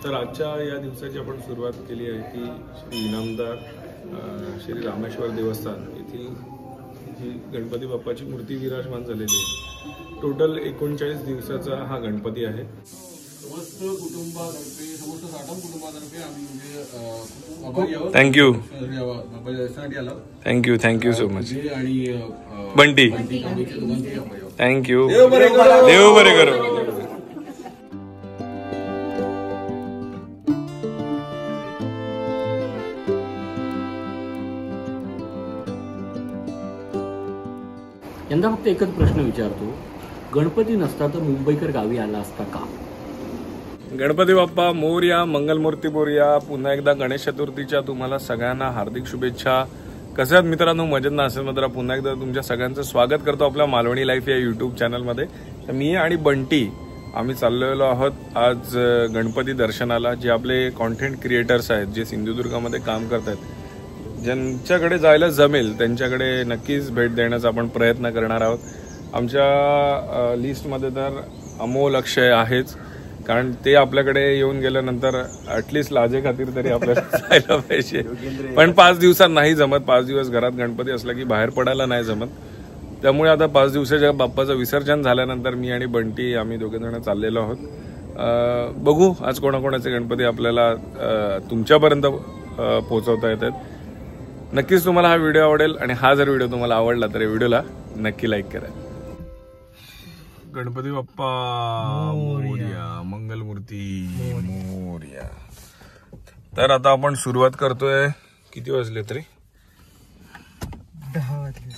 तर आजच्या या दिवसाची आपण सुरुवात केली आहे ती श्री इनामदार श्री रामेश्वर देवस्थान येथील जी गणपती बाप्पाची मूर्ती विराजमान झालेली आहे. टोटल 39 दिवसाचा हा गणपती आहे. समस्त कुटुंबातर्फे समस्त साठम कुटुंबातर्फे आम्ही thank you thank you thank you so much. आणि बंटी थँक्यू. देव बरे करो. यंदा फक्त एकच प्रश्न विचारतो, गणपती नसता तर मुंबईकर गावी आला असता का? गणपती बाप्पा मोरया, मंगलमूर्ती मोरया. पुन्हा एकदा गणेश चतुर्थीच्या तुम्हाला सगळ्यांना हार्दिक शुभेच्छा. कसे आहात मित्रांनो? मजेत ना असेल मात्र पुन्हा एकदा तुमच्या सगळ्यांचं स्वागत करतो आपल्या मालवणी लाईफ या यूट्यूब चॅनलमध्ये. तर मी आणि बंटी आम्ही चाललेलो आहोत आज गणपती दर्शनाला. जे आपले कॉन्टेंट क्रिएटर्स आहेत, जे सिंधुदुर्गामध्ये काम करत आहेत, ज्यांच्याकडे जायला जमेल त्यांच्याकडे नक्कीच भेट देण्याचा आपण प्रयत्न करणार आहोत. आमच्या लिस्टमध्ये तर अमोल अक्षय आहेच, कारण ते आपल्याकडे येऊन गेल्यानंतर ॲटलिस्ट लाजे खातीर तरी आपल्याला जायला पाहिजे. पण 5 दिवसात नाही जमत. 5 दिवस घरात गणपती असला की बाहेर पडायला नाही जमत. त्यामुळे आता 5 दिवसाच्या बाप्पाचं विसर्जन झाल्यानंतर मी आणि बंटी आम्ही दोघेजण चाललेलो आहोत. बघू आज कोणाकोणाचे गणपती आपल्याला तुमच्यापर्यंत पोहोचवता येतात. नक्कीच तुम्हाला हा व्हिडिओ आवडेल आणि हा जर व्हिडिओ तुम्हाला आवडला तर या व्हिडिओला नक्की लाईक करा. गणपती बाप्पा मोरया, मंगलमूर्ती मोरया. तर आता आपण सुरुवात करतोय. किती वाजले तरी? 10 वाजले.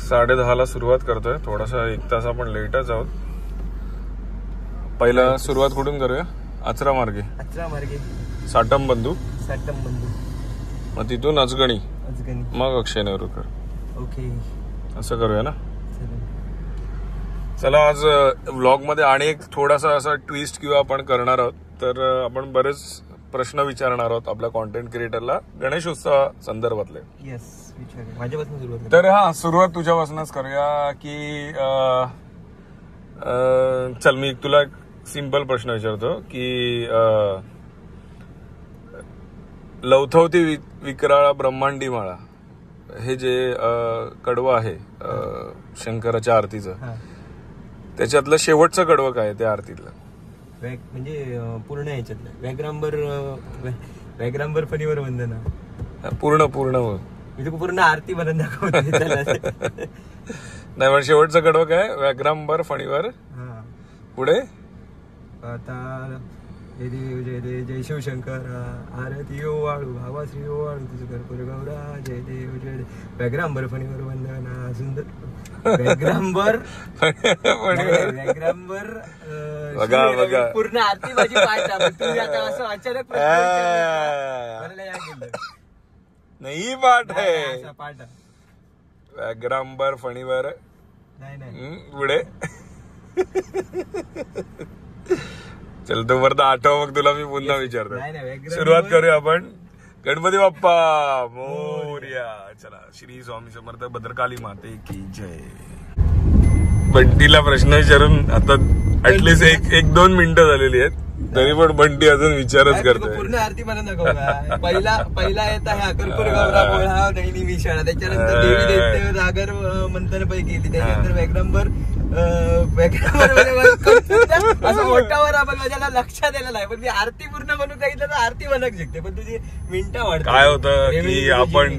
10:30ला सुरुवात करतोय. थोडासा 1 तास आपण लेटच आहोत. पहिला सुरुवात कुठून करूया? आचरा मार्गे. साटम बंधू. मग तिथून अजगणी, मग अक्षय नेवरुकर. ओके, असं करूया ना. चला आज व्लॉग मध्ये आणि एक थोडासा असा ट्विस्ट किंवा आपण करणार आहोत. तर आपण बरेच प्रश्न विचारणार आहोत आपल्या कॉन्टेंट क्रिएटरला गणेश उत्सवा संदर्भातले. माझ्यापासून सुरुवात. तर हा सुरुवात तुझ्यापासूनच करूया की चल मी तुला एक सिंपल प्रश्न विचारतो की लवथवती विक्राळा ब्रह्मांडी माळा हे जे कडवं आहे शंकराच्या आरतीचं, त्याच्यातलं शेवटचं कडवं काय त्या आरतीतलं? म्हणजे पूर्ण याच्यातलं व्याग्रांबर फणीवर वंदना. पूर्ण पूर्ण आरती बनवून दाखवते. नाही पण शेवटचं कडवं काय? व्याग्रांबर फणीवर. पुढे आता जय शिवशंकर आरती ओ वाळू भावा श्री ओ वाळू तुझं कर्पूर गौरा जय देव जय देव व्याग्रांबर फणीवर वंदना सुंदर व्याग्रांबर बघा पूर्ण आरती माझी पाठ. तुम्ही आता असं अचानक नाही पाठ आहे. पाठ व्याग्रांबर फणीवर नाही पुढे. चल तो वरता आठव, मग तुला मी पुन्हा विचारतो. सुरुवात करूया आपण. गणपती बाप्पा मोरया. चला श्री स्वामी समर्थ भद्रकाली माते की जय. बंटीला प्रश्न विचारून आता ऍटलीस्ट 1-2 मिनिटं झालेली आहेत, तरी पण बंटी अजून विचारच करतोय. पूर्ण आरती म्हणून दाखव. पहिला येत आहे कर्पूर गौरा बोळा नैनी विशाळा, त्याच्यानंतर देवी दैत्य जागर मंथनपैकी केली, त्याच्यानंतर व्याग्रांबर असं मोठ्यावर आपण माझ्याला लक्षात आलेलं आहे. पण मी आरती पूर्ण म्हणून सांगितलं तर आरती म्हणत शकते, पण तुझी मिनिटं वाढत. काय होतं की आपण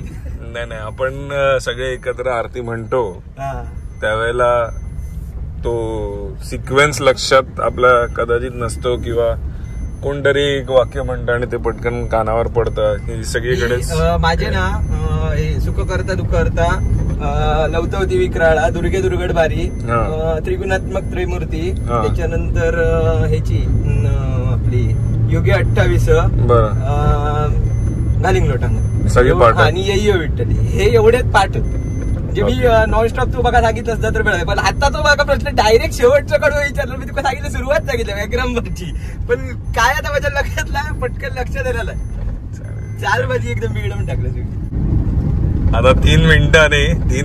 आपण सगळे एकत्र आरती म्हणतो त्यावेळेला तो सिक्वेन्स लक्षात आपला कदाचित नसतो, किंवा कोणतरी एक वाक्य म्हणतं आणि ते पटकन कानावर पडतं की सगळीकडेच. माझे ना सुख करता दुःख करता लवथवती विक्राळा दुर्गे दुर्गड बारी त्रिगुणात्मक त्रिमूर्ती, त्याच्यानंतर ह्याची आपली योगी 28 घालिंग लोटांग सगळी पाठ आणि येईयो विठ्ठली, हे एवढेच पाठ. म्हणजे मी नॉनस्टॉप तू बघा सांगितलं असतं तर मिळालं, पण आता तो बघा प्रश्न डायरेक्ट शेवटचं कडवं विचारलं. मी तुला सांगितलं सुरुवात सांगितलं व्याग्रांबरची, पण काय आता माझ्या लक्षातला पटकन लक्षात आलेलं. चाल माझी एकदम बिघडवून टाकलं तुम्ही. आता 3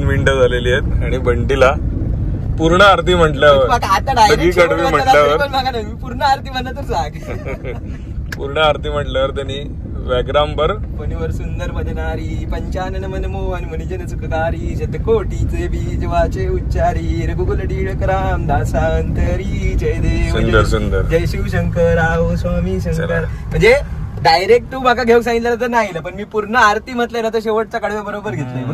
मिनिटं झालेली आहेत आणि बंटीला पूर्ण आरती म्हटल्यावर आता डायरेक्ट कडवी म्हटल्यावर मी पूर्ण आरती म्हणलं तर सांग. पूर्ण आरती म्हटल्यावर त्यांनी व्याग्रांबर पणीवर सुंदर भजनारी पंचानन मनमोहन मनिजन सुखकारी शतकोटीचे बीज वाचे उच्चारी रघुकुल टिळक रामदासांतरी जय देव सुंदर सुंदर जय शिवशंकराव स्वामी शंकर. म्हणजे डायरेक्ट तू माका घेऊन सांगितलं तर नाही पण मी पूर्ण आरती म्हटलंय ना तर शेवटचा कडव्या बरोबर घेतलंय.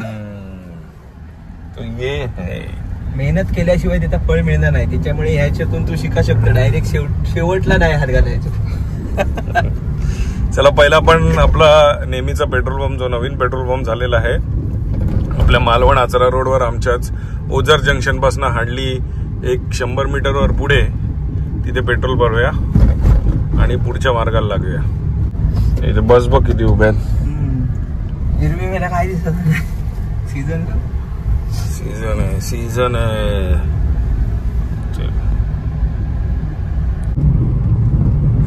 मेहनत केल्याशिवाय त्याचा फळ मिळणार नाही, त्याच्यामुळे ह्याच्यातून तू शिका शकतो. डायरेक्ट शेवटला नाही हात घालायचं. चला पहिला पण आपला नेहमीचा पेट्रोल पंप जो नवीन पेट्रोल पंप झालेला आहे आपल्या मालवण आचरा रोडवर आमच्याच ओझर जंक्शन पासून हार्डली 100 मीटरवर पुढे तिथे पेट्रोल भरूया आणि पुढच्या मार्गाला लागूया. इथे बस बघ किती उभ्या आहेत. हिरवी मला काय दिसत सीझन सीझन आहे सीझन आहे.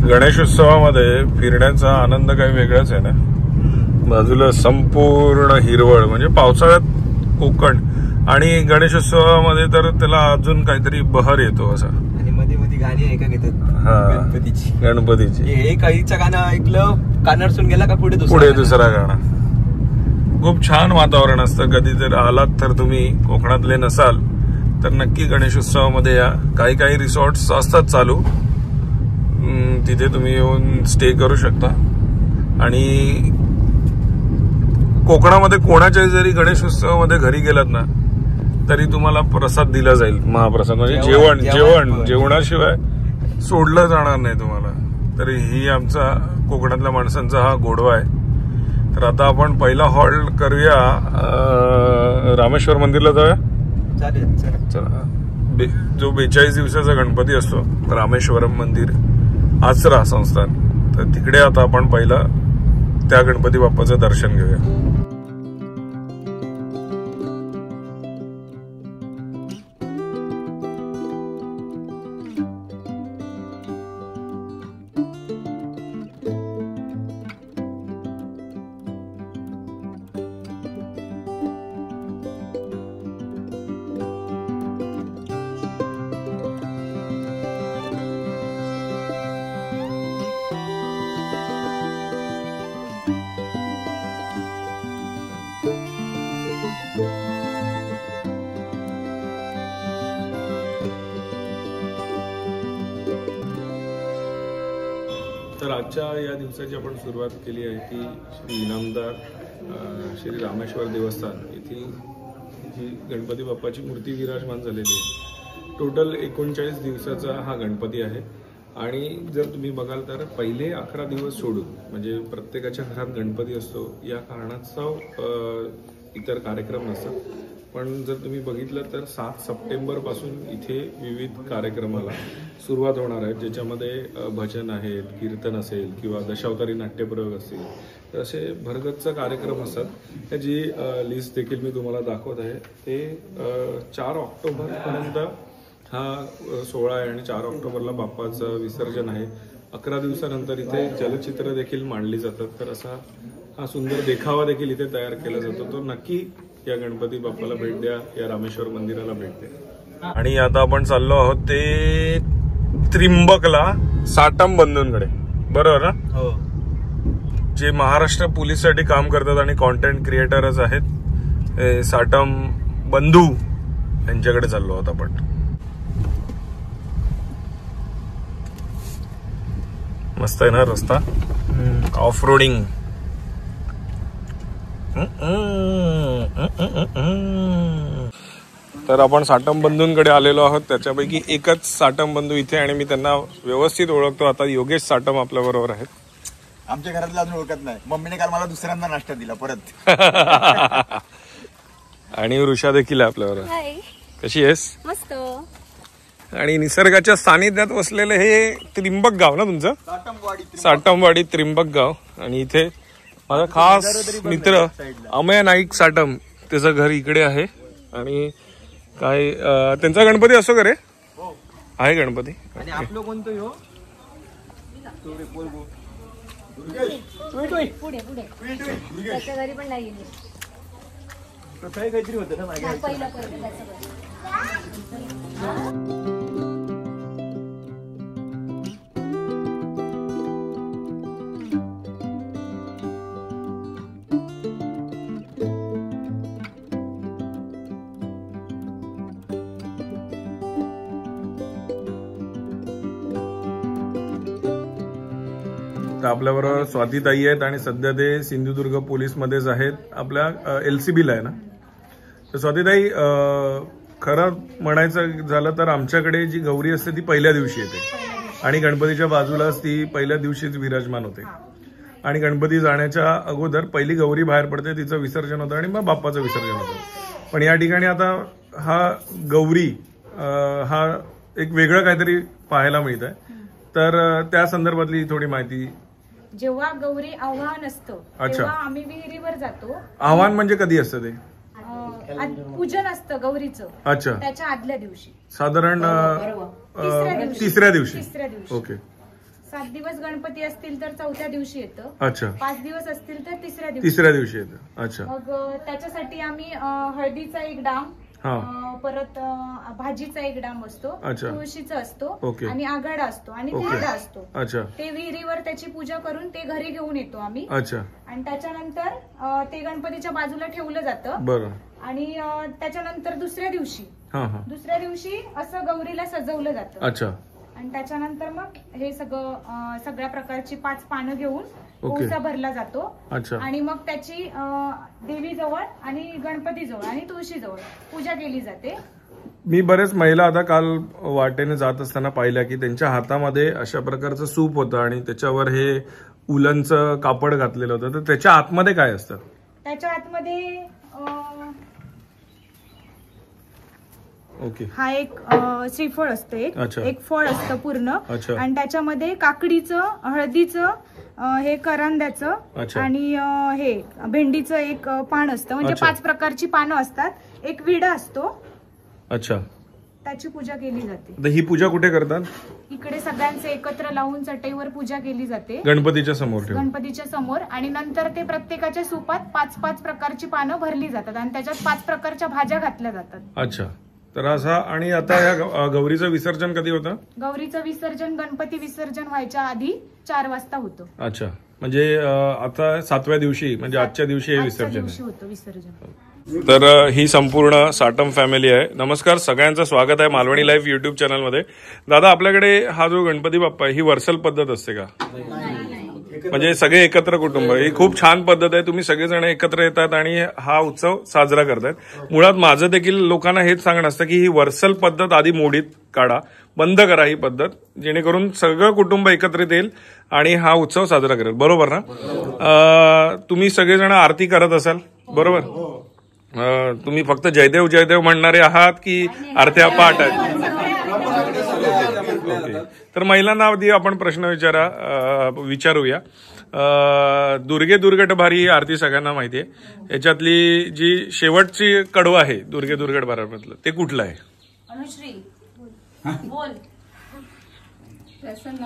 गणेशोत्सवामध्ये फिरण्याचा आनंद काही वेगळाच आहे ना. बाजूला संपूर्ण हिरवळ म्हणजे पावसाळ्यात कोकण आणि गणेशोत्सवामध्ये तर त्याला अजून काहीतरी बहर येतो असा. आणि मध्ये मध्ये गाणी ऐका घेतात गणपतीची हे काहीचं गाणं ऐकलं कानाडसून गेला का पुढे दुसरा गाणं. खूप छान वातावरण असतं. कधी जर आलात तर तुम्ही कोकणातले नसाल तर नक्की गणेशोत्सवामध्ये या. काही काही रिसॉर्ट्स असतात चालू, तिथे तुम्ही येऊन स्टे करू शकता. आणि कोकणामध्ये कोणाच्या जरी गणेशोत्सवामध्ये घरी गेलात ना तरी तुम्हाला प्रसाद दिला जाईल. महाप्रसाद म्हणजे जेवणाशिवाय सोडलं जाणार नाही तुम्हाला. तरी ही आमचा कोकणातल्या माणसांचा हा गोडवा आहे. तर आता आपण पहिला हॉल्ट करूया रामेश्वर मंदिरला जाऊया. चालेल चला. जो 42 दिवसाचा गणपती असतो रामेश्वरम मंदिर आचरा संस्थान, तर तिकडे आता आपण पहिला त्या गणपती बाप्पाचं दर्शन घेऊया. तर आजच्या या दिवसाची आपण सुरुवात केली आहे ती श्री इनामदार श्री रामेश्वर देवस्थान येथील जी गणपती बाप्पाची मूर्ती विराजमान झालेली आहे. टोटल 39 दिवसाचा हा गणपती आहे. आणि जर तुम्ही बघाल तर पहिले 11 दिवस सोडून म्हणजे प्रत्येकाच्या घरात गणपती असतो या कारणाचा इतर कार्यक्रम नसतात. पण जर तुम्ही बघितलं तर 7 सप्टेंबरपासून इथे विविध कार्यक्रमाला सुरुवात होणार आहे, ज्याच्यामध्ये भजन आहेत, कीर्तन असेल किंवा दशावतारी नाट्यप्रयोग असतील, तर असे भरगच्च कार्यक्रम असतात. त्याची लिस्ट देखील मी तुम्हाला दाखवत आहे. ते 4 ऑक्टोबरपर्यंत हा सोहळा आहे आणि 4 ऑक्टोबरला बाप्पाचं विसर्जन आहे. 11 दिवसानंतर इथे चलचित्र देखील मांडली जातात. तर असा हा सुंदर देखावा देखील इथे तयार केला जातो. तो नक्की या गणपती बाप्पाला भेट द्या, या रामेश्वर मंदिराला भेट द्या. आणि आता आपण चाललो आहोत ते त्रिंबकला साटम बंधूंकडे, बरोबर ना? हो. जे महाराष्ट्र पोलीससाठी काम करतात आणि कॉन्टेंट क्रिएटरच आहेत, साटम बंधू यांच्याकडे चाललो आहोत आपण. मस्त आहे ना रस्ता, ऑफ रोडिंग. तर आपण साटम बंधूंकडे आलेलो आहोत. त्याच्यापैकी एकच साटम बंधू इथे आणि मी त्यांना व्यवस्थित ओळखतो. आता योगेश साटम आपल्या बरोबर आहेत. आमच्या घरातलं अजून ओळखत नाही. मम्मीने काल मला दुसऱ्यांदा नाश्ता दिला परत. आणि वृषा देखील आहे आपल्याबरोबर. कशी आहेस? मस्त. आणि निसर्गाच्या सानिध्यात वसलेलं हे त्रिंबक गाव ना तुमचं? साटमवाडी त्रिंबक गाव. आणि इथे माझा खास मित्र अमय नाईक साटम, त्याचं घर इकडे आहे. आणि काय त्यांचा गणपती असतो का रे? आहे गणपती. आणि आपलं कोणतं हो? पुढे पुढे त्याच्या घरी पण नाही गेले. काहीतरी होतं ना पहिलं त्याचं आपल्याबरोबर स्वातीताई आहेत आणि सध्या ते सिंधुदुर्ग पोलीसमध्येच आहेत, आपल्या LCB ला आहे ना. तर स्वातीताई, खरं म्हणायचं झालं तर आमच्याकडे जी गौरी असते ती पहिल्या दिवशी येते आणि गणपतीच्या बाजूलाच ती पहिल्या दिवशीच विराजमान होते आणि गणपती जाण्याच्या अगोदर पहिली गौरी बाहेर पडते, तिचं विसर्जन होतं आणि मग बाप्पाचं विसर्जन होतं. पण या ठिकाणी आता हा गौरी हा एक वेगळं काहीतरी पाहायला मिळत आहे, तर त्या संदर्भातली थोडी माहिती. जेव्हा गौरी आव्हान असतं तेव्हा आम्ही विहिरीवर जातो. आव्हान म्हणजे कधी असतं ते? पूजन असतं गौरीचं. अच्छा. त्याच्या आदल्या दिवशी, साधारण तिसऱ्या दिवशी. ओके. 7 दिवस गणपती असतील तर 4थ्या दिवशी येतं. अच्छा. 5 दिवस असतील तर तिसऱ्या दिवशी येतं. अच्छा. मग त्याच्यासाठी आम्ही हळदीचा एक डाम, परत भाजीचा एक डाम असतो, तुळशीचा असतो आणि आघाडा असतो आणि तेरडा असतो. ते विहिरीवर त्याची पूजा करून ते घरी घेऊन येतो आम्ही. आणि त्याच्यानंतर ते गणपतीच्या बाजूला ठेवलं जातं. आणि त्याच्यानंतर दुसऱ्या दिवशी असं गौरीला सजवलं जातं. आणि त्याच्यानंतर मग हे सगळ्या प्रकारची 5 पानं घेऊन ओवसा भरला जातो. आणि मग त्याची देवीजवळ आणि गणपतीजवळ आणि तुळशीजवळ पूजा केली जाते. मी बरेच महिला आता काल वाटेने जात असताना पाहिल्या की त्यांच्या हातामध्ये अशा प्रकारचं सूप होतं आणि त्याच्यावर हे उलनचं कापड घातलेलं होतं. तर त्याच्या आतमध्ये काय असतं? त्याच्या आतमध्ये हा एक श्रीफळ असतं, एक फळ असतं पूर्ण. आणि त्याच्यामध्ये काकडीचं, हळदीचं, हे करंद्याचं आणि हे भेंडीचं एक पान असतं. म्हणजे 5 प्रकारची पानं असतात. एक विडा असतो. अच्छा. त्याची पूजा केली जाते. तर ही पूजा कुठे करतात? इकडे सगळ्यांचे एकत्र लावून चटईवर पूजा केली जाते गणपतीच्या समोर. आणि नंतर ते प्रत्येकाच्या सुपात 5-5 प्रकारची पानं भरली जातात आणि त्याच्यात 5 प्रकारच्या भाज्या घातल्या जातात. अच्छा. तर असा. आणि आता या गौरीचं विसर्जन कधी होतं? गौरीचं विसर्जन गणपती विसर्जन व्हायच्या आधी 4 वाजता होतं. अच्छा. म्हणजे आता 7व्या दिवशी, म्हणजे आजच्या दिवशी हे विसर्जन होतं विसर्जन. तर ही संपूर्ण साटम फॅमिली आहे. नमस्कार, सगळ्यांचं स्वागत आहे मालवणी लाईव्ह युट्यूब चॅनलमध्ये. दादा, आपल्याकडे हा जो गणपती बाप्पा ही वर्सल पद्धत असते का? म्हणजे सगळे एकत्र कुटुंब, ही खूप छान पद्धत आहे. तुम्ही सगळेजण एकत्र येतात आणि हा उत्सव साजरा करतात. मुळात माझं देखील लोकांना हेच सांगणं असतं की ही वर्सल पद्धत आधी मोडीत काढा, बंद करा ही पद्धत, जेणेकरून सगळं कुटुंब एकत्रित येईल आणि हा उत्सव साजरा करेल. बरोबर ना? तुम्ही सगळेजण आरती करत असाल, बरोबर? तुम्ही फक्त जयदेव जयदेव म्हणणारे आहात की आरत्या पाठ आहेत? तर महिलांना आधी आपण प्रश्न विचारूया. दुर्गे दुर्गट भारी ही आरती सगळ्यांना माहिती आहे. याच्यातली जी शेवटची कडवं आहे दुर्गे दुर्गट भारामधलं, ते कुठलं आहे? अनुश्री बोल. प्रसन्न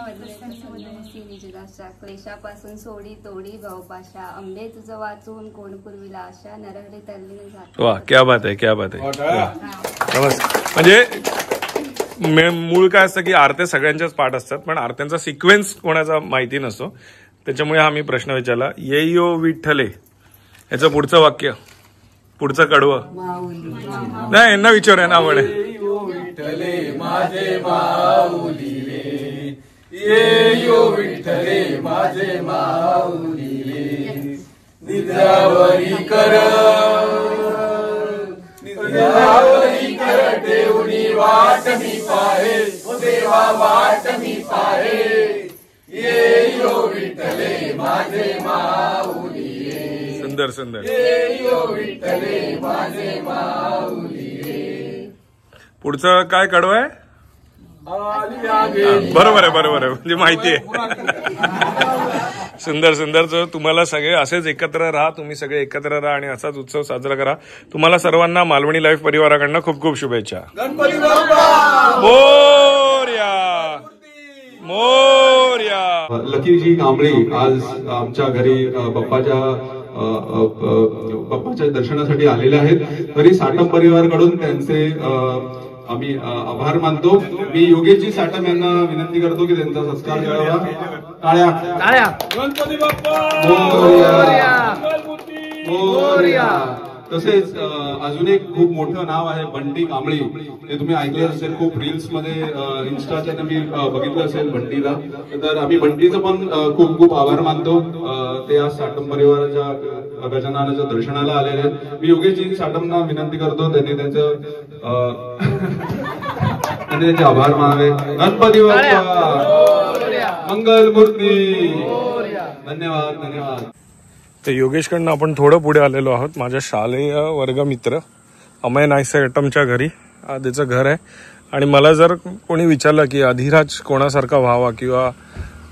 क्लेशापासून सोडी तोडी भावपाशा, आंबे तुझं वाचून कोण पूर्वीला आशा, नरहरी तल्लीन जात. वा, क्या बात आहे, क्या बात आहे. नमस्कार. म्हणजे मूळ काय असतं की आरत्या सगळ्यांच्याच पाठ असतात, पण आरत्यांचा सिक्वेन्स कोणाचा माहिती नसतो. त्याच्यामुळे हा मी प्रश्न विचारला. येयो विठ्ठले याचं पुढचं वाक्य, पुढचं कडवं नाही, यांना विचारूया ना म्हणे. विठ्ठले माझे माऊली रे, येयो विठ्ठले माझे माऊली रे, निद्रावरी कर देवणी वाट मी पाहे, देवा वाट मी पाहे, येयो विठ्ठले माझे माऊली रे. सुंदर सुंदर. येयो विठ्ठले माझे माऊली रे. पुढचं काय कडवं आहे? बरोबर आहे, बरोबर आहे, म्हणजे माहिती आहे. सुंदर सुंदर. जो तुम्हाला सगळे असेच एकत्र राहा, तुम्ही सगळे एकत्र राहा आणि असाच उत्सव साजरा करा. तुम्हाला सर्वांना मालवणी लाईव्ह परिवाराकडनं खूप खूप शुभेच्छा. गणपती बाप्पा मोरया, मोरया. लकीजी कांबळे आज आमच्या घरी बाप्पाच्या दर्शनासाठी आलेले आहेत. तरी साटम परिवारकडून त्यांचे आम्ही आभार मानतो. मी योगेशजी साटम यांना विनंती करतो की त्यांचा संस्कार करावा. टाळ्या. गणपती बाप्पा मोरया. तसेच अजून एक खूप मोठं नाव आहे बंटी कांबळी. ते तुम्ही ऐकलं असेल, खूप रील्स मध्ये इन्स्टाच्या मी बघितलं असेल बंटीला. तर आम्ही बंटीचं पण खूप खूप आभार मानतो. ते आज साटम परिवाराच्या गजाननाच्या दर्शनाला आलेले आहेत. मी योगेशजी साटमना विनंती करतो त्यांनी त्यांचे आभार मानावे. गणपती बाप्पा मंगल मूर्ती. धन्यवाद. तर योगेशकडनं आपण थोडं पुढे आलेलो आहोत. माझ्या शालेय वर्गमित्र अमय नाईक साटमच्या घरी त्याचं घर आहे. आणि मला जर कोणी विचारलं की अधिराज कोणासारखा व्हावा किंवा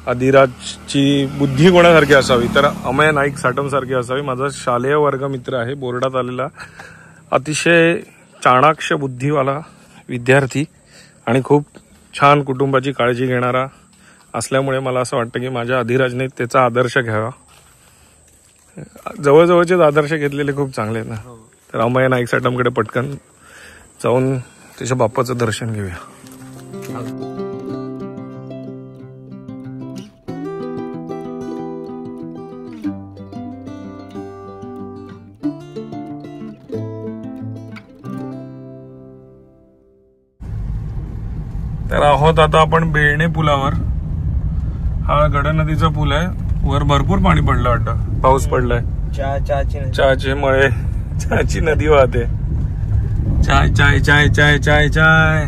अधिराजची बुद्धी कोणासारखी असावी, तर अमय नाईक साटम सारखी असावी. माझा शालेय वर्गमित्र आहे, बोर्डात आलेला, अतिशय चाणाक्ष बुद्धीवाला विद्यार्थी आणि खूप छान कुटुंबाची काळजी घेणारा असल्यामुळे मला असं वाटतं की माझ्या अधिराजने त्याचा आदर्श घ्यावा. जवळजवळचेच आदर्श घेतलेले खूप चांगले आहेत ना. तर अमय नाईक साटमकडे पटकन जाऊन त्याच्या बाप्पाचं दर्शन घेऊया. तर आहोत आता आपण बेळणे पुलावर. हा गड नदीचा पूल आहे. वर भरपूर पाणी पडलं वाटतं, पाऊस पडलाय. चहाचे मळे, चहाची नदी वाहते. चाय चाय चाय चाय चाय चाय.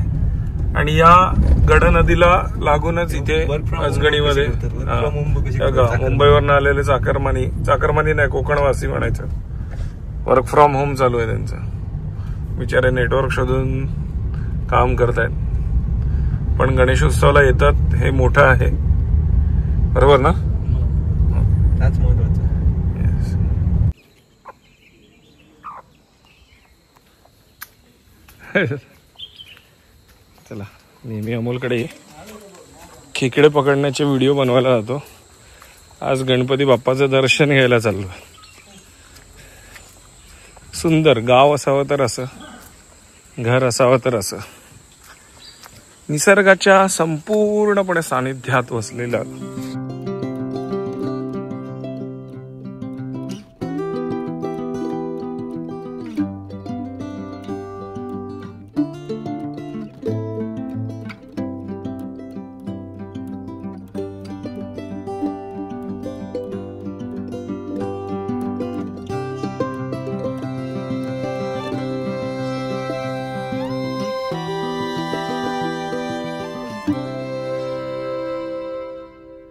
आणि या गड नदीला लागूनच इथे अजगणीमध्ये मुंबईवरनं आलेले चाकरमानी नाही, कोकणवासी म्हणायचं, वर्क फ्रॉम होम चालू आहे त्यांचं. बिचारे नेटवर्क शोधून काम करतायत. पण गणेशोत्सवाला येतात हे मोठं आहे, बरोबर ना? that's महत्वाचं. चला, नेहमी अमोलकडे खेकडे पकडण्याचे व्हिडिओ बनवायला जातो. आज गणपती बाप्पाचं दर्शन घ्यायला चाललो. सुंदर गाव असावं तर असं, घर असावं तर असं, निसर्गाच्या संपूर्णपणे सानिध्यात वसलेलं.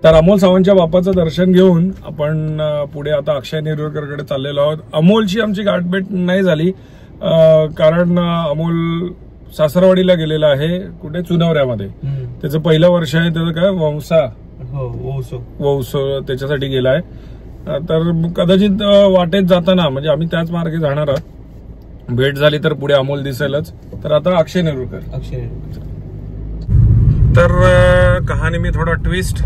तर अमोल सावंतच्या बाप्पाचं दर्शन घेऊन आपण पुढे आता अक्षय नेरुरकरकडे चाललेलो आहोत. अमोलची आमची गाठभेट नाही झाली कारण अमोल सासरवाडीला गेलेला आहे, कुठे चुनवऱ्यामध्ये. त्याचं पहिलं वर्ष आहे, त्याचं काय वौसो त्याच्यासाठी गेलाय. तर कदाचित वाटेत जाताना, म्हणजे आम्ही त्याच मार्गे जाणार आहोत, भेट झाली तर पुढे अमोल दिसेलच. तर आता अक्षय नेरुरकर. तर कहाणी में थोड़ा ट्विस्ट,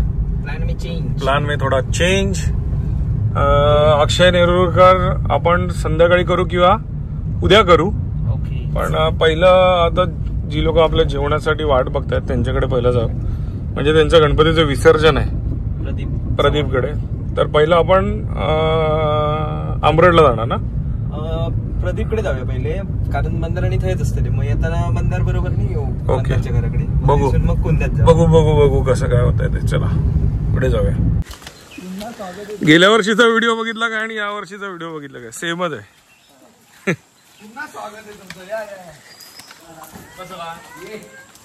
प्लान में थोडा चेंज. अक्षय नेरुरकर आपण संध्याकाळी करू किंवा उद्या करू. पण पहिलं आता जी लोक आपल्या जेवणासाठी वाट बघतायत त्यांच्याकडे पहिलं जाऊ, म्हणजे त्यांचं गणपतीचं विसर्जन आहे प्रदीपकडे. तर पहिलं आपण आंबरडला जाणार ना, प्रदीपकडे जाऊया पहिले, कारण मंदार आणि थंयच असते. मग येताना मंदार बरोबर नाही येऊ घराकडे, बघू मग कोणत्यात बघू कसं काय होत आहे ते. चला पुढे जाऊया. गेल्या वर्षीचा व्हिडिओ बघितला काय आणि या वर्षीचा व्हिडिओ बघितला काय? सेमच आहे.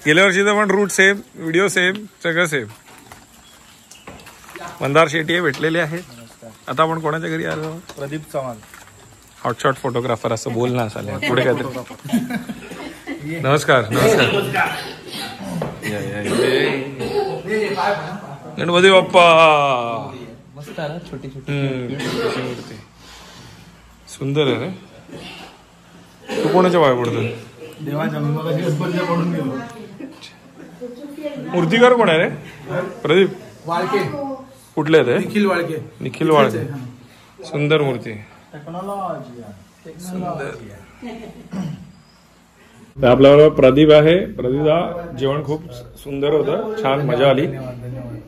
गेल्या वर्षीचा पण रूट सेम, व्हिडिओ सेम, सगळं सेम. मंदार शेट्टी भेटलेले आहेत. आता आपण कोणाच्या घरी आलो? प्रदीप चव्हाण, हॉटशॉट फोटोग्राफर असं बोल ना चालेल. पुढे काहीतरी. नमस्कार. गणपती बाप्पा. मस्त आहे, छोटी मूर्ती सुंदर आहे रे. तू कोणाच्या पाय पडतो? मूर्तिकार कोण आहे रे? प्रदीप वाळके. कुठले ते? निखिल वाळके. सुंदर मूर्ती. आपल्याबरोबर प्रदीप आहे. प्रदीपदा जेवण खूप सुंदर होतं, छान मजा आली.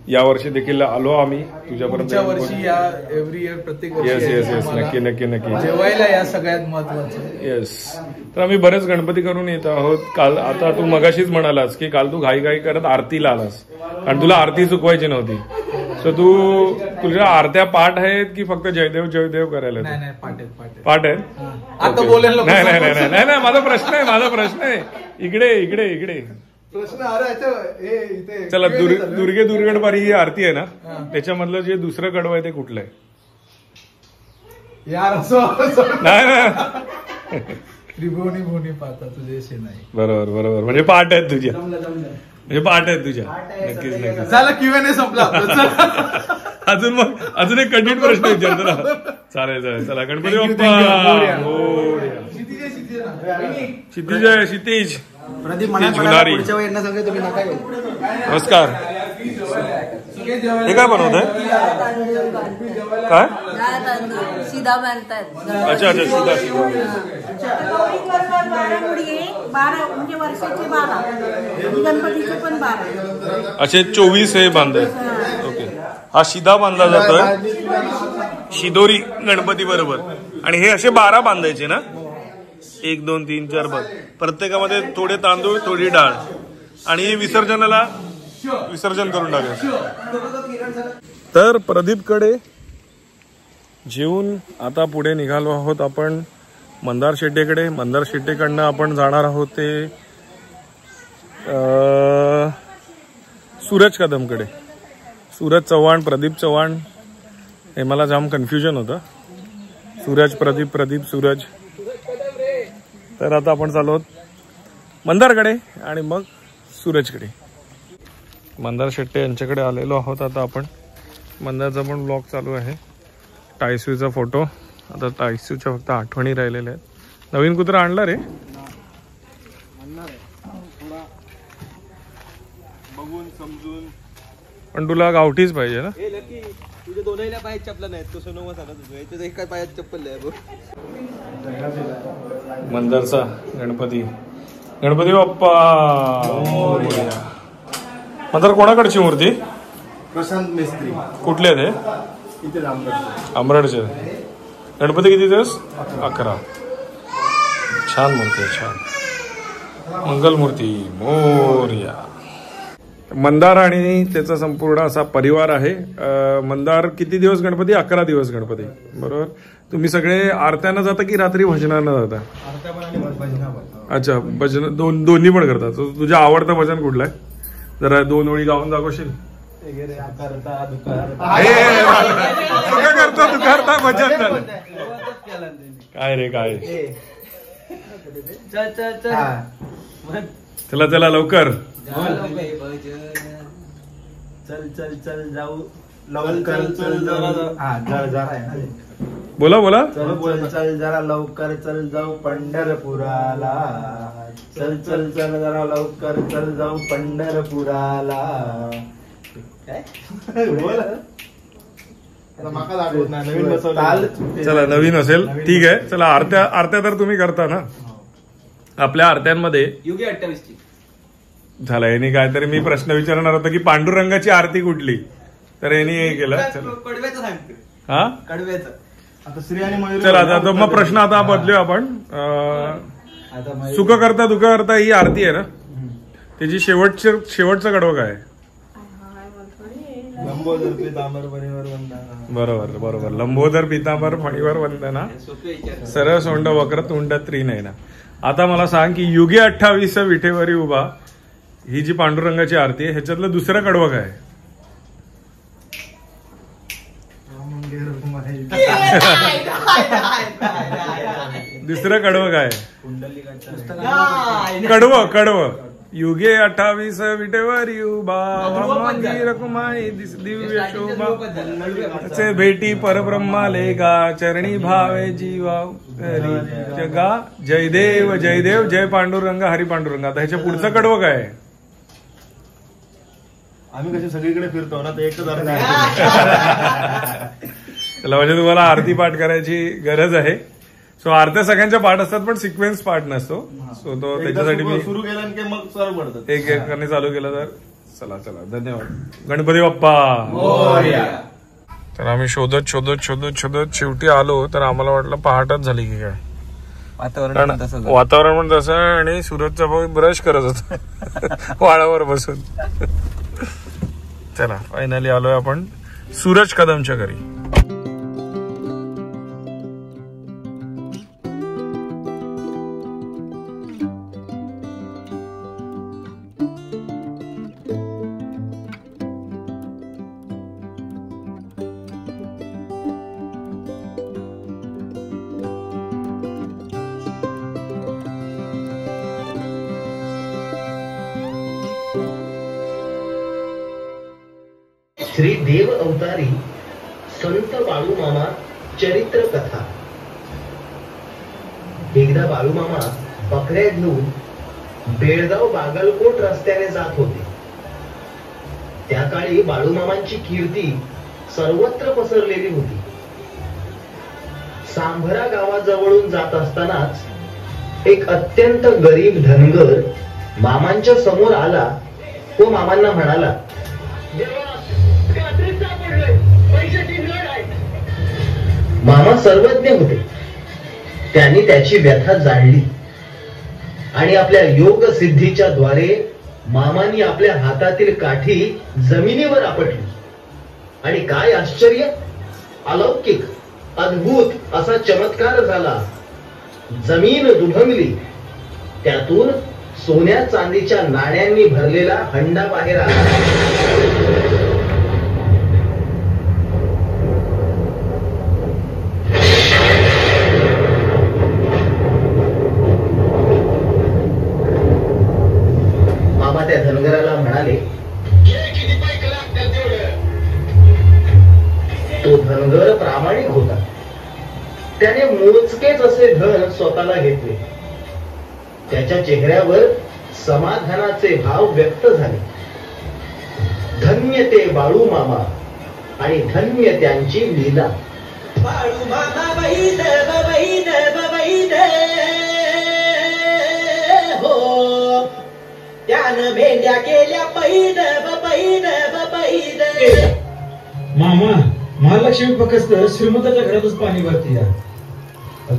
या वर्षी देखील आलो आम्ही तुझ्यापर्यंत. वर्षी या एव्हरी इयर प्रत्येक येस येस येस नक्की नक्की नक्की जेवायला या सगळ्यात महत्वाचं. येस. तर आम्ही बरेच गणपती करून येत आहोत. काल आता तू मगाशीच म्हणालास की काल तू घाई घाई करत आरतीला आलास आणि तुला आरती चुकवायची नव्हती. सो तुझ्या आरत्या पाठ आहेत की फक्त जयदेव जयदेव करायला? नाही पाठ आहेत. आता बोलेल नाही नाही नाही नाही नाही माझा प्रश्न आहे इकडे इकडे इकडे प्रश्न. अरे चला दुर्गे दुर्गणपारी ही आरती आहे ना, त्याच्यामधलं जे दुसरं कडवं आहे ते कुठलं आहे? यार असं नाही त्रिभुवनी भुवनी पाहता तुझे नाही. बरोबर म्हणजे पाठ आहेत तुझ्या, म्हणजे पाठ आहेत तुझ्या. नक्कीच नक्कीच. झालं Q&A संपला. अजून एक कठीण प्रश्न विचारतो ना. चालेल. चला गणपती बाप्पा क्षितिज प्रदीप जुनारी. नमस्कार. हे काय बनवत आहे? काय? शिदा बांधतात. अच्छा शिदा. म्हणजे वर्षाचे 12 गणपतीचे पण 12 असे 24 हे बांधतात. ओके. हा शिदा बांधला जातोय शिदोरी गणपती बरोबर. आणि हे असे 12 बांधायचे ना? 1 2 3 4 बघ. प्रत्येकामध्ये थोडे तांदूळ थोडी डाळ आणि विसर्जनाला विसर्जन करून टाकायचं. तर प्रदीपकडे जेवून आता पुढे निघालो आहोत आपण मंदार शेट्टीकडे. मंदार शेट्टीकडनं आपण जाणार आहोत ते सूरज कदमकडे. सूरज चव्हाण प्रदीप चव्हाण हे मला जाम कन्फ्युजन होतं. सूरज प्रदीप सूरज. तर आता आपण चालू आहोत मंदारकडे आणि मग सूरजकडे. मंदार शेट्टे यांच्याकडे आलेलो आहोत आता आपण. मंदारचा पण ब्लॉग चालू आहे. टायसूचा फोटो. आता टायसूच्या फक्त आठवणी राहिलेल्या आहेत. नवीन कुत्रा आणला रे? बघून समजून. पण तुला गावठीच पाहिजे ना? तुझ्या दोनही पायात चप्पल नाहीत. तो सोनोमा सांगत होतो एका पायात चप्पल आहे. मंदारचा गणपती बाप्पा. मंदार कोणाकडची मूर्ती? प्रशांत मिस्त्री. कुठले ते? इथे अमराडचे. गणपती किती दिवस? 11. छान मूर्ती आहे, छान. मंगलमूर्ती मोरया. मंदार आणि त्याचा संपूर्ण असा परिवार आहे. मंदार किती दिवस गणपती? 11 दिवस गणपती. बरोबर. तुम्ही सगळे आरत्यानं जाता की रात्री भजनानं जाता? अच्छा भजन दोन्ही पण करतात. तुझ्या आवडतं भजन कुठलं आहे? जरा 2 ओळी गाऊन दाखवशील? करता भजन. काय रे काय? चला लवकर. चल जाऊ लवकर. बोला. चल जरा लवकर चल जाऊ पंढरपुराला. चल जरा लवकर चल जाऊ पंढरपुराला. चला नवीन असेल ठीक आहे. चला आरत्या तर तुम्ही करता ना आपल्या आरत्यांमध्ये? युगे 28 झाला. यांनी काहीतरी मी प्रश्न विचारणार होता की पांडुरंगाची आरती कुठली, तर यांनी हे केलं. कडव्याचं सांगते. हा कडव्याचं. आता श्री आणि मयूर. चला आता मग प्रश्न आता बदलूया आपण. सुख करता दुःख करता ही आरती आहे ना, त्याची शेवटचं कडवं काय? लंबोदर पीतांबर फणीवर वंदना. बरोबर. लंबोदर पीतांबर फणीवर वंदना, सरळ सोंड वक्र तोंड त्रिनयना. आता मला सांग की युगे 28 विठेवरी उभा ही जी पांडुरंगाची आरती आहे ह्याच्यातलं दुसरं कडवं काय? दुसरं कडवं काय? कडवं. युगे 28 विटेवरी उभा मंदिर कुमाई दिव्य शोभा भेटी परब्रह्माले गा चरणी भावे जीवा जगा. जयदेव जय पांडुरंग हरी पांडुरंग. आता ह्याच्या पुढचं कडवं काय? आम्ही कसे सगळीकडे फिरतो ना, तर एकच चला म्हणजे तुम्हाला आरती पाठ करायची गरज आहे. सो आरत्या सगळ्यांच्या पाठ असतात पण सिक्वेन्स पाठ नसतो. सो तो त्याच्यासाठी मी सुरू केला की मग चालू पडतात. एक एकाने चालू केलं तर चला चला धन्यवाद. गणपती बाप्पा. तर आम्ही शोधत शोधत शोधत शोधत शेवटी आलो तर आम्हाला वाटलं पहाटच झाली की काय. वातावरण पण तसं आहे आणि सूरजचा भाऊ ब्रश करत होता वाळावर बसून. चला फायनली आलोय आपण सूरज कदमच्या घरी. श्री देव अवतारी संत बाळूमामा चरित्र कथा. एकदा बाळूमामा बकऱ्या घेऊन बेळगाव बागलकोट रस्त्याने जात होते. त्या काळी बाळूमामांची कीर्ती सर्वत्र पसरलेली होती. सांभरा गावाजवळून जात असतानाच एक अत्यंत गरीब धनगर मामांच्या समोर आला. तो मामांना म्हणाला, मामा सर्वज्ञ होते. त्यांनी त्याची व्यथा जाणली आणि आपल्या योग सिद्धीच्या द्वारे मामांनी आपल्या हातातील काठी जमिनीवर आपटली आणि काय आश्चर्य, अलौकिक अद्भुत असा चमत्कार झाला. जमीन दुभंगली, त्यातून सोन्या चांदीच्या नाण्यांनी भरलेला हंडा बाहेर आला. त्या धनगराला म्हणाले, तो धनगर प्रामाणिक होता. त्याने मोजकेच असे धन स्वतःला घेतले. त्याच्या चेहऱ्यावर समाधानाचे भाव व्यक्त झाले. धन्य ते बाळू मामा आणि धन्य त्यांची लीला. बाळू मामा बैद हो, त्यानं मेंढ्या केल्या पैद पैद. मामा, महालक्ष्मी फक्त श्रीमंताच्या घरातच पाणी भरते,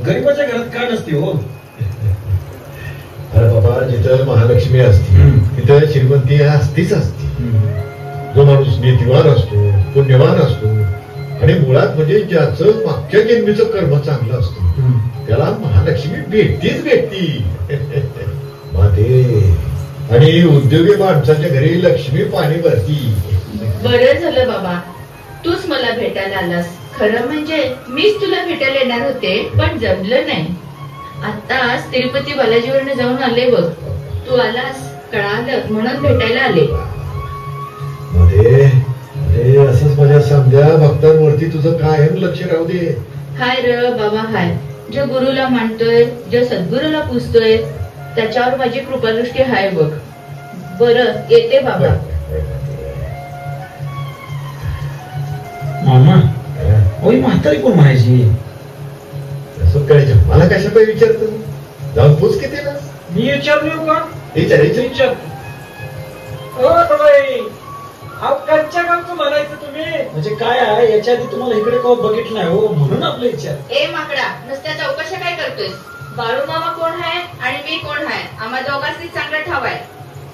गरीबाच्या घरात का नसते हो? अरे बाबा, जिथं महालक्ष्मी असते तिथं श्रीमंती असतीच असते. जो माणूस नीतिवान असतो, पुण्यवान असतो आणि मुळात म्हणजे ज्याचं मागच्या जन्मीचं कर्म चांगलं असतं त्याला महालक्ष्मी भेटती. माते आणि उद्योगी माणसाच्या घरी लक्ष्मी पाणी भरती. बरं झालं बाबा, तूच मला भेटायला आलास. खरं म्हणजे मीच तुला भेटायला येणार होते पण जमलं नाही. आताच तिरुपती बालाजीवरनं जाऊन आले बघ. तू आलास कळालं म्हणून भेटायला आले. असंच माझ्या समजा भक्तांवरती तुझं कायम लक्ष राहू दे. हाय र बाबा हाय. ज्या गुरुला मानतोय, ज्या सद्गुरूला पुजतोय त्याच्यावर माझी कृपादृष्टी हाय बघ. बरं येते बाबा. मामा, ओय म्हातारी कोण म्हणायची? असं करायचं मला कशा पाहिजे विचारतो? जाऊन पूछ किती ना. मी विचारलो का? विचार. कंच्या गावचं म्हणायचं तुम्ही म्हणजे काय आहे? याच्या आधी तुम्हाला इकडे कोण बघितलं नाही हो, म्हणून आपलं विचार. ए माकडा, नुसत्या चौकशा काय करतोय? बाळू मामा कोण आहे आणि मी कोण आहे आम्हा दोघांनी चांगलं ठाव आहे.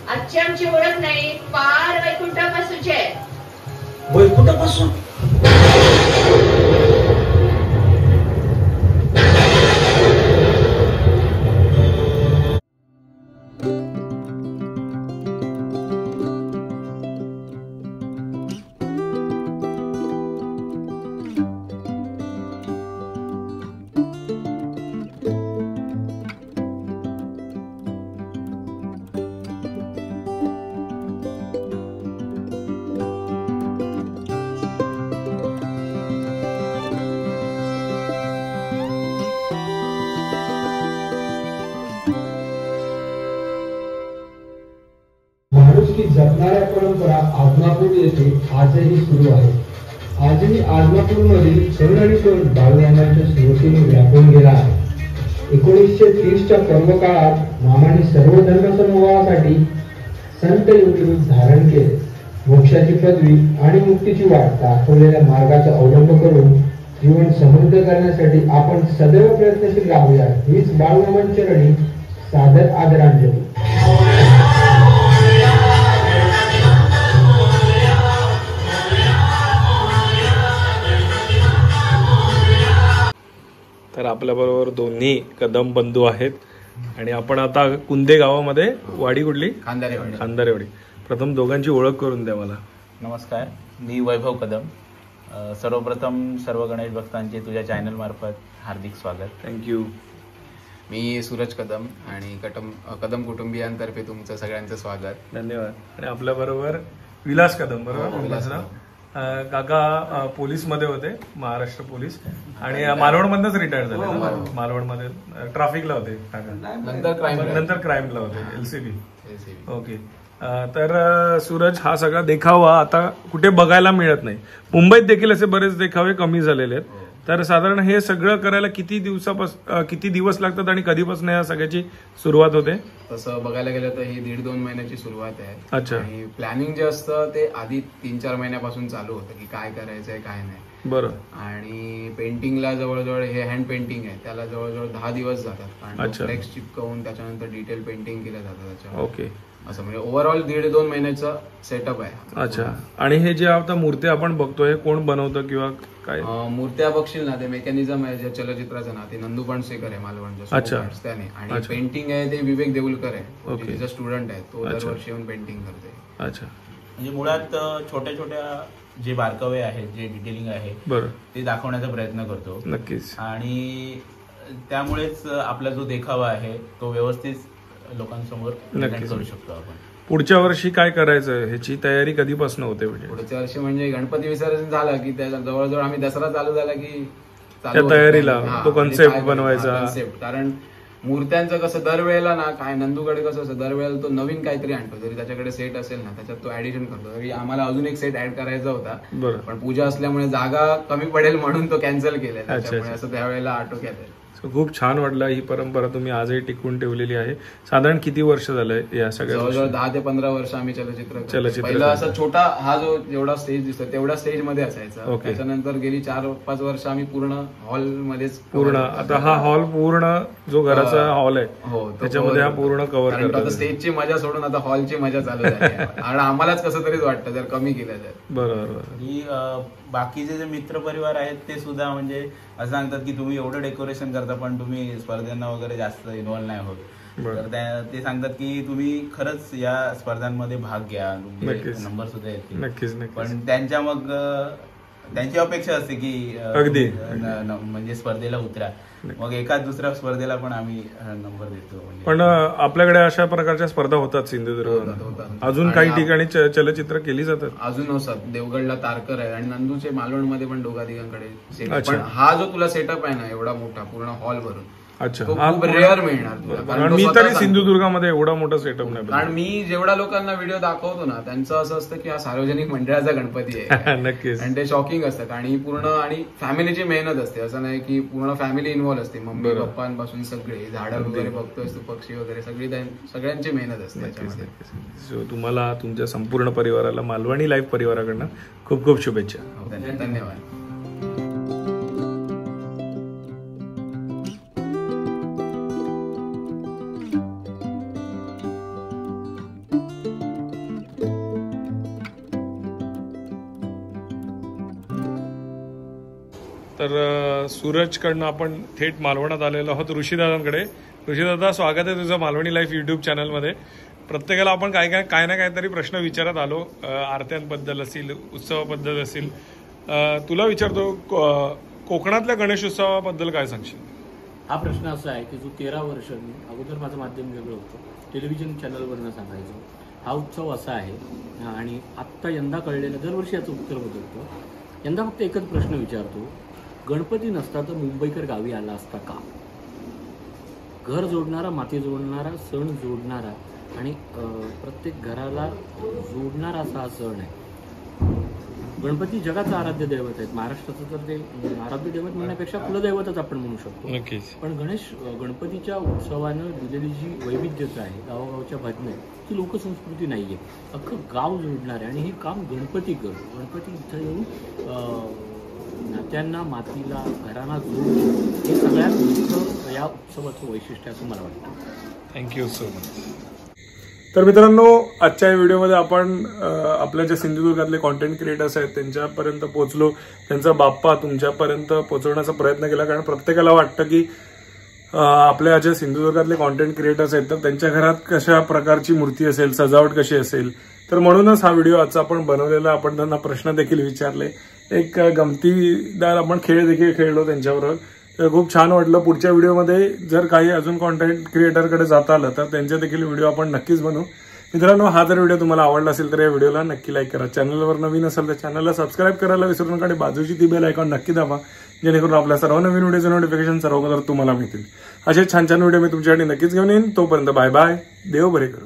आजची आमची ओळख नाही, पार वैकुंठापासूनची आहे. वैकुंठापासून? जपणाऱ्या परंपरा आदमापूर येथे आजही सुरू आहे. आजही आदमापूर मधील सण आणि सण बाळूमामांच्या स्मृतीने व्यापून गेला आहे. 1930च्या पर्वकाळात मामाने सर्व धर्मसमूहासाठी संत योगी रूप धारण केले. मोक्षाची पदवी आणि मुक्तीची वाट दाखवलेल्या मार्गाचा अवलंब करून जीवन समृद्ध करण्यासाठी आपण सदैव प्रयत्नशील राहूया. हीच बाळूमामांच्या चरणी सादर आदरांजली. तर आपल्याबरोबर दोन्ही कदम बंधू आहेत आणि आपण आता कुंदे गावामध्ये वाडी कुठली? खांदारेवाडी. प्रथम दोघांची ओळख करून द्या मला. नमस्कार, मी वैभव कदम. सर्वप्रथम सर्व गणेश भक्तांचे तुझ्या चॅनल मार्फत हार्दिक स्वागत. थँक्यू. मी सूरज कदम आणि कदम कुटुंबियांतर्फे तुमचं सगळ्यांचं स्वागत. धन्यवाद. आणि आपल्याबरोबर विलास कदम. बरोबर काका पोलीस मध्ये होते, महाराष्ट्र पोलीस, आणि मालवणमधनच रिटायर झाले. मालवणमध्ये ट्रॅफिकला होते काका, नंतर क्राईमला होते, LCB. ओके. तर सूरज, हा सगळा देखावा आता कुठे बघायला मिळत नाही. मुंबईत देखील असे बरेच देखावे कमी झालेले आहेत. तर साधारण हे सगळं करायला किती दिवस लागतात आणि कधीपासून या सगळ्याची सुरुवात होते? तसं बघायला गेलं तर ही 1.5-2 महिन्याची सुरुवात आहे. अच्छा. आणि प्लॅनिंग जे असतं ते आधी 3-4 महिन्यापासून चालू होतं की काय करायचंय काय नाही. बरं. आणि पेंटिंगला जवळजवळ, हे हँड पेंटिंग आहे, त्याला जवळजवळ 10 दिवस जातात. आणि फ्लेक्स चिपकवून त्याच्यानंतर डिटेल पेंटिंग केलं जातं त्याच्यावर. ओके. असं म्हणजे ओव्हरऑल 1.5-2 महिन्याचा सेटअप आहे. अच्छा. आणि हे जे आता मूर्त्या आपण बघतोय, कोण बनवतं किंवा काय? मूर्त्या बघशील ना, ते मेकॅनिझम आहे जे चलचित्राचं ना, ते नंदू पणसेकर आहे मालवणच्या, त्याने. आणि पेंटिंग आहे ते विवेक देऊलकर आहे, तिचा स्टुडंट आहे, तो दरवर्षी येऊन पेंटिंग करते. अच्छा. म्हणजे मुळात छोट्या छोट्या जे बारकावे आहेत, जे डिटेलिंग आहे, ते दाखवण्याचा प्रयत्न करतो. नक्कीच. आणि त्यामुळेच आपला जो देखावा आहे तो व्यवस्थित लोकांसमोर करू शकतो आपण. पुढच्या वर्षी काय करायचं, ह्याची तयारी कधीपासून होते? पुढच्या वर्षी म्हणजे गणपती विसर्जन झालं की त्याच्या जवळजवळ आम्ही दसरा चालू झाला की त्या तयारीला तो कॉन्सेप्ट बनवायचा. कारण मूर्त्यांचं कसं दरवेळेला ना, काय नंदूकडे कसं असं दरवेळेला तो नवीन काहीतरी आणतो. जरी त्याच्याकडे सेट असेल ना, त्याच्यात तो ऍडिशन करतो. तरी आम्हाला अजून एक सेट ऍड करायचा होता, पण पूजा असल्यामुळे जागा कमी पडेल म्हणून तो कॅन्सल केलाय. त्याच्यामुळे असं त्यावेळेला आटोक्यात आहे. खूप छान वाटलं. ही परंपरा तुम्ही आजही टिकवून ठेवलेली आहे. साधारण किती वर्ष झालंय या सगळ्या? जवळजवळ 10 ते 15 वर्ष आम्ही चलचित्र. पहिला असा छोटा हा जो जेवढा स्टेज दिसतो तेवढा स्टेज मध्ये असायचा. त्याच्यानंतर गेली 4-5 वर्ष आम्ही पूर्ण हॉल मध्येच पूर्ण. आता हा हॉल पूर्ण जो घराचा हॉल आहे त्याच्यामध्ये हा पूर्ण कव्हर करतो. आता स्टेजची मजा सोडून आता हॉलची मजा चालू झाली. आणि आम्हालाच कसं तरीच वाटतं जर कमी केलं तर. बरोबर. बाकीचे जे मित्र परिवार आहेत ते सुद्धा म्हणजे असं सांगतात की तुम्ही एवढं डेकोरेशन करता पण तुम्ही स्पर्धांना वगैरे जास्त इन्व्हॉल्व नाही होत. तर ते सांगतात की तुम्ही खरंच या स्पर्धांमध्ये भाग घ्या, नंबर सुद्धा येतील. पण त्यांची अपेक्षा असते की अगदी म्हणजे स्पर्धेला उतरा. मग एखाद दुसऱ्या स्पर्धेला पण आम्ही नंबर देतो. पण आपल्याकडे अशा प्रकारच्या स्पर्धा होतात सिंधुदुर्ग. अजून काही ठिकाणी चलचित्र केली जातात. अजून असतात. देवगडला तारकर आहे आणि नंदूचे मालवणमध्ये पण दोघांकडे. पण हा जो तुला सेटअप आहे ना, एवढा मोठा पूर्ण हॉल भरून, खूप रेअर मिळणार. मी तरी सिंधुदुर्गामध्ये एवढा मोठा सेटअप नाही. कारण मी जेवढ्या लोकांना व्हिडिओ दाखवतो ना, त्यांचं असं असतं की हा सार्वजनिक मंडळाचा गणपती आहे. नक्कीच. आणि ते शॉकिंग असतं. आणि पूर्ण आणि फॅमिलीची मेहनत असते. असं नाही की पूर्ण फॅमिली इन्व्हॉल्व असते. मम्मी पप्पांपासून सगळे, झाडं वगैरे बघतोय तू, पक्षी वगैरे, सगळ्यांची मेहनत असते त्याच्यामध्ये. तुम्हाला तुमच्या संपूर्ण परिवाराला मालवणी लाईव्ह परिवाराकडनं खूप खूप शुभेच्छा. धन्यवाद. तर सूरजकडनं आपण थेट मालवणात आलेलो आहोत ऋषीदादांकडे. ऋषीदादा, स्वागत आहे तुझं मालवणी लाईव्ह युट्यूब चॅनलमध्ये. प्रत्येकाला आपण काय ना काहीतरी प्रश्न विचारत आलो. आरत्यांबद्दल असतील, उत्सवाबद्दल असेल. तुला विचारतो, कोकणातल्या गणेशोत्सवाबद्दल काय सांगशील? हा प्रश्न असा आहे की जो 13 वर्ष मी अगोदर माझं माध्यम वेगळं होतं, टेलिव्हिजन चॅनलवरनं सांगायचो. हा उत्सव असा आहे आणि आत्ता यंदा कळलेलं, दरवर्षी याचं उत्तर बदलतं. यंदा फक्त एकच प्रश्न विचारतो, गणपती नसता तर मुंबईकर गावी आला असता का? घर जोडणारा, माती जोडणारा, सण जोडणारा आणि प्रत्येक घराला जोडणारा असा हा सण आहे. गणपती जगाचं आराध्य दैवत आहेत. महाराष्ट्राचं तर ते आराध्य दैवत म्हणण्यापेक्षा कुलदैवतच आपण म्हणू शकतो. नक्कीच. पण गणपतीच्या उत्सवानं दिलेली जी वैविध्यता आहे, गावागावच्या भजनं ती लोकसंस्कृती नाहीये. अख्खं गाव जोडणार आहे आणि हे काम गणपती करतो. गणपती इथं येऊन नात्यांना, मातीला, घरांना जोडून हे सगळ्यात मोठं या उत्सवाचं वैशिष्ट्य असं मला वाटतं. Thank you so much. तर मित्रांनो, आजच्या व्हिडिओमध्ये आपण आपल्या ज्या सिंधुदुर्गातले कॉन्टेंट क्रिएटर्स आहेत त्यांच्यापर्यंत पोहोचलो. त्यांचा बाप्पा तुमच्यापर्यंत पोहोचवण्याचा प्रयत्न केला. कारण प्रत्येकाला वाटतं की आपल्या ज्या सिंधुदुर्गातले कॉन्टेंट क्रिएटर्स आहेत तर त्यांच्या घरात कशा प्रकारची मूर्ती असेल, सजावट कशी असेल. तर म्हणूनच हा व्हिडिओ आजचा आपण बनवलेला. आपण त्यांना प्रश्न देखील विचारले. एक गमतीदार आपण खेळ देखील खेळलो त्यांच्याबरोबर. तर खूप छान वाटलं. पुढच्या व्हिडिओमध्ये जर काही अजून कॉन्टेंट क्रिएटरकडे जाता आलं तर त्यांचे देखील व्हिडिओ आपण नक्कीच बनवू. मित्रांनो, हा जर व्हिडिओ तुम्हाला आवडला असेल तर या व्हिडिओला नक्की लाईक करा. चॅनलवर नवीन असेल तर चॅनलला सबस्क्राईब करायला विसरू नका आणि बाजूची ती बेल आयकॉन नक्की दाबा, जेणेकरून आपल्या सर्व नवीन व्हिडिओचे नोटिफिकेशन सर्व तुम्हाला मिळतील. असे छान छान व्हिडिओ मी तुमच्यासाठी नक्कीच घेऊन येईन. तोपर्यंत बाय बाय. देव बरे करू.